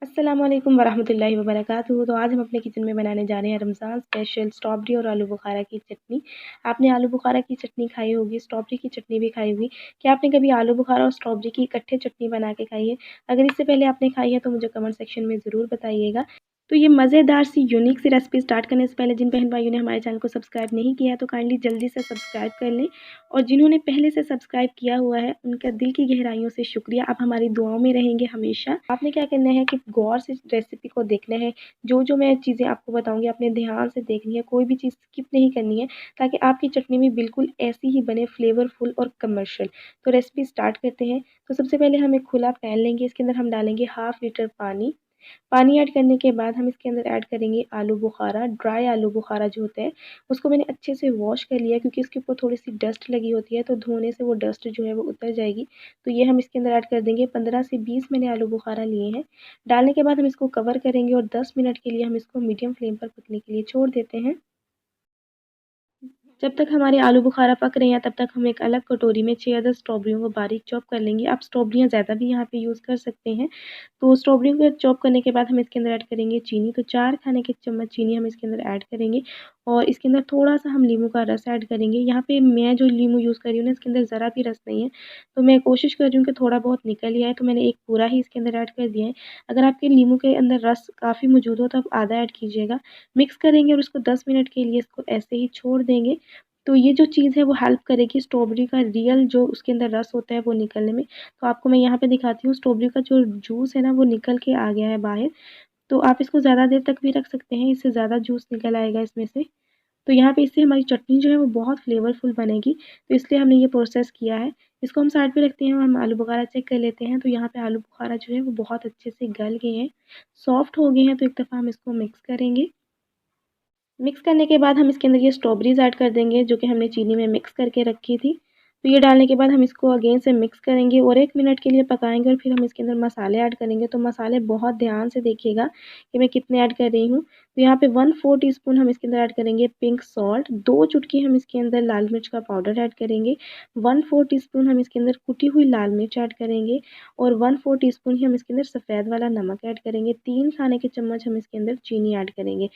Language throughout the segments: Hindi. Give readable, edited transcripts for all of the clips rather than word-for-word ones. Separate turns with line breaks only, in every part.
अस्सलाम वालेकुम वरहमतुल्लाहि वबरकातुहू। तो आज हम अपने किचन में बनाने जा रहे हैं रमज़ान स्पेशल स्ट्रॉबेरी और आलू बुखारा की चटनी। आपने आलू बुखारा की चटनी खाई होगी, स्ट्रॉबेरी की चटनी भी खाई होगी। क्या आपने कभी आलू बुखारा और स्ट्रॉबेरी की इकट्ठे चटनी बना के खाई है? अगर इससे पहले आपने खाई है तो मुझे कमेंट सेक्शन में ज़रूर बताइएगा। तो ये मज़ेदार सी यूनिक सी रेसिपी स्टार्ट करने से पहले जिन बहन भाइयों ने हमारे चैनल को सब्सक्राइब नहीं किया है तो काइंडली जल्दी से सब्सक्राइब कर लें, और जिन्होंने पहले से सब्सक्राइब किया हुआ है उनका दिल की गहराइयों से शुक्रिया। आप हमारी दुआओं में रहेंगे हमेशा। आपने क्या करना है कि गौर से रेसिपी को देखना है। जो मैं चीज़ें आपको बताऊंगी आपने ध्यान से देखनी है, कोई भी चीज़ स्किप नहीं करनी है, ताकि आपकी चटनी भी बिल्कुल ऐसी ही बने, फ्लेवरफुल और कमर्शियल। तो रेसिपी स्टार्ट करते हैं। तो सबसे पहले हम एक खुला पैन लेंगे, इसके अंदर हम डालेंगे हाफ लीटर पानी। पानी ऐड करने के बाद हम इसके अंदर ऐड करेंगे आलू बुखारा। ड्राई आलू बुखारा जो होता है उसको मैंने अच्छे से वॉश कर लिया, क्योंकि इसके ऊपर थोड़ी सी डस्ट लगी होती है, तो धोने से वो डस्ट जो है वो उतर जाएगी। तो ये हम इसके अंदर ऐड कर देंगे। 15 से 20 मैंने आलू बुखारा लिए हैं। डालने के बाद हम इसको कवर करेंगे और 10 मिनट के लिए हम इसको मीडियम फ्लेम पर पकने के लिए छोड़ देते हैं। जब तक हमारे आलू बुखारा पक रहे हैं तब तक हम एक अलग कटोरी में 6 अदद स्ट्रॉबेरियों को बारीक चॉप कर लेंगे। आप स्ट्रॉबेरियाँ ज़्यादा भी यहाँ पे यूज़ कर सकते हैं। तो स्ट्रॉबेरियों को चॉप करने के बाद हम इसके अंदर ऐड करेंगे चीनी। तो 4 खाने के चम्मच चीनी हम इसके अंदर ऐड करेंगे, और इसके अंदर थोड़ा-सा हम नींबू का रस ऐड करेंगे। यहाँ पे मैं जो नींबू यूज़ कर रही हूँ ना, इसके अंदर ज़रा भी रस नहीं है, तो मैं कोशिश कर रही हूँ कि थोड़ा बहुत निकल ही आए, तो मैंने एक पूरा ही इसके अंदर ऐड कर दिया है। अगर आपके नींबू के अंदर रस काफ़ी मौजूद हो तो आप आधा ऐड कीजिएगा। मिक्स करेंगे और उसको 10 मिनट के लिए इसको ऐसे ही छोड़ देंगे। तो ये जो चीज़ है वो हेल्प करेगी स्ट्रॉबेरी का रियल जो उसके अंदर रस होता है वो निकलने में। तो आपको मैं यहाँ पे दिखाती हूँ, स्ट्रॉबेरी का जो जूस है ना वो निकल के आ गया है बाहर। तो आप इसको ज़्यादा देर तक भी रख सकते हैं, इससे ज़्यादा जूस निकल आएगा इसमें से। तो यहाँ पे इससे हमारी चटनी जो है वो बहुत फ्लेवरफुल बनेगी, तो इसलिए हमने ये प्रोसेस किया है। इसको हम साइड पे रखते हैं और हम आलू बुखारा चेक कर लेते हैं। तो यहाँ पे आलू बुखारा जो है वो बहुत अच्छे से गल गए हैं, सॉफ्ट हो गए हैं। तो एक दफ़ा हम इसको मिक्स करेंगे। मिक्स करने के बाद हम इसके अंदर ये स्ट्रॉबेरीज़ ऐड कर देंगे जो कि हमने चीनी में मिक्स करके रखी थी। तो ये डालने के बाद हम इसको अगेन से मिक्स करेंगे और 1 मिनट के लिए पकाएँगे, और फिर हम इसके अंदर मसाले ऐड करेंगे। तो मसाले बहुत ध्यान से देखिएगा कि मैं कितने ऐड कर रही हूँ। तो यहाँ पे 1/4 टीस्पून हम इसके अंदर ऐड करेंगे पिंक सॉल्ट, 2 चुटकी हम इसके अंदर लाल मिर्च का पाउडर ऐड करेंगे, 1/4 टीस्पून हम इसके अंदर कुटी हुई लाल मिर्च ऐड करेंगे, और 1/4 टीस्पून ही हम इसके अंदर सफ़ेद वाला नमक ऐड करेंगे, 3 खाने के चम्मच हम इसके अंदर चीनी ऐड करेंगे।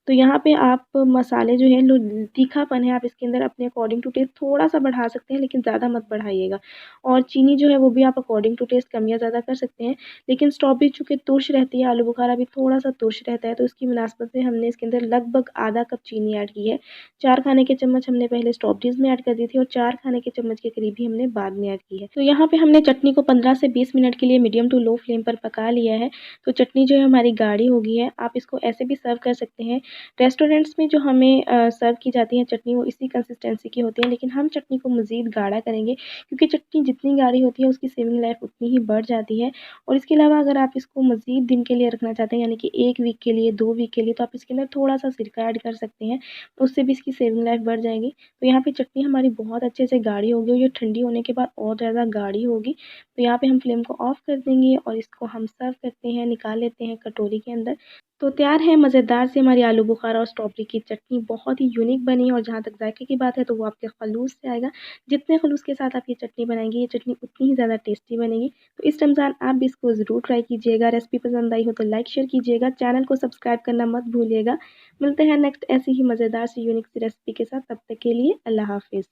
तो यहाँ पे आप मसाले जो है लो तीखापन है आप इसके अंदर अपने अकॉर्डिंग टू टेस्ट थोड़ा-सा बढ़ा सकते हैं, लेकिन ज़्यादा मत बढ़ाइएगा। और चीनी जो है वो भी आप अकॉर्डिंग टू टेस्ट कम या ज़्यादा कर सकते हैं। लेकिन स्ट्रॉबेरी चूँकि तुर्श रहती है, आलू बुखारा भी थोड़ा-सा तुर्श रहता है, तो इसकी मुनासिबत से हमने इसके अंदर लगभग आधा कप चीनी ऐड की है। 4 खाने के चम्मच हमने पहले स्ट्रॉबेरीज़ में ऐड कर दी थी, और 4 खाने के चम्मच के करीब ही हमने बाद में ऐड की है। तो यहाँ पे हमने चटनी को 15 से 20 मिनट के लिए मीडियम टू लो फ्लेम पर पका लिया है। तो चटनी जो है हमारी गाढ़ी हो गई है। आप इसको ऐसे भी सर्व कर सकते हैं। रेस्टोरेंट्स में जो हमें सर्व की जाती है चटनी वो इसी कंसिस्टेंसी की होती है, लेकिन हम चटनी को मज़ीद गाढ़ा करेंगे, क्योंकि चटनी जितनी गाढ़ी होती है उसकी सेविंग लाइफ उतनी ही बढ़ जाती है। और इसके अलावा अगर आप इसको मज़ीद दिन के लिए रखना चाहते हैं, यानी कि 1 वीक के लिए, 2 वीक के लिए, तो आप इसके अंदर थोड़ा-सा सिरका ऐड कर सकते हैं, उससे भी इसकी सेविंग लाइफ बढ़ जाएगी। तो यहाँ पे चटनी हमारी बहुत अच्छे से गाढ़ी होगी, और ये ठंडी होने के बाद और ज़्यादा गाढ़ी होगी। तो यहाँ पे हम फ्लेम को ऑफ कर देंगे और इसको हम सर्व करते हैं, निकाल लेते हैं कटोरी के अंदर। तो तैयार है मज़ेदार सी हमारी आलू बुखारा और स्ट्रॉबेरी की चटनी। बहुत ही यूनिक बनी है, और जहाँ तक जायके की बात है तो वो आपके खलूस से आएगा। जितने खलूस के साथ आप ये चटनी बनाएंगी, ये चटनी उतनी ही ज़्यादा टेस्टी बनेगी। तो इस रमज़ान आप भी इसको ज़रूर ट्राई कीजिएगा। रेसिपी पसंद आई हो तो लाइक शेयर कीजिएगा, चैनल को सब्सक्राइब करना मत भूलिएगा। मिलते हैं नेक्स्ट ऐसी ही मज़ेदार सी यूनिक सी रेसिपी के साथ, तब तक के लिए अल्लाह हाफिज़।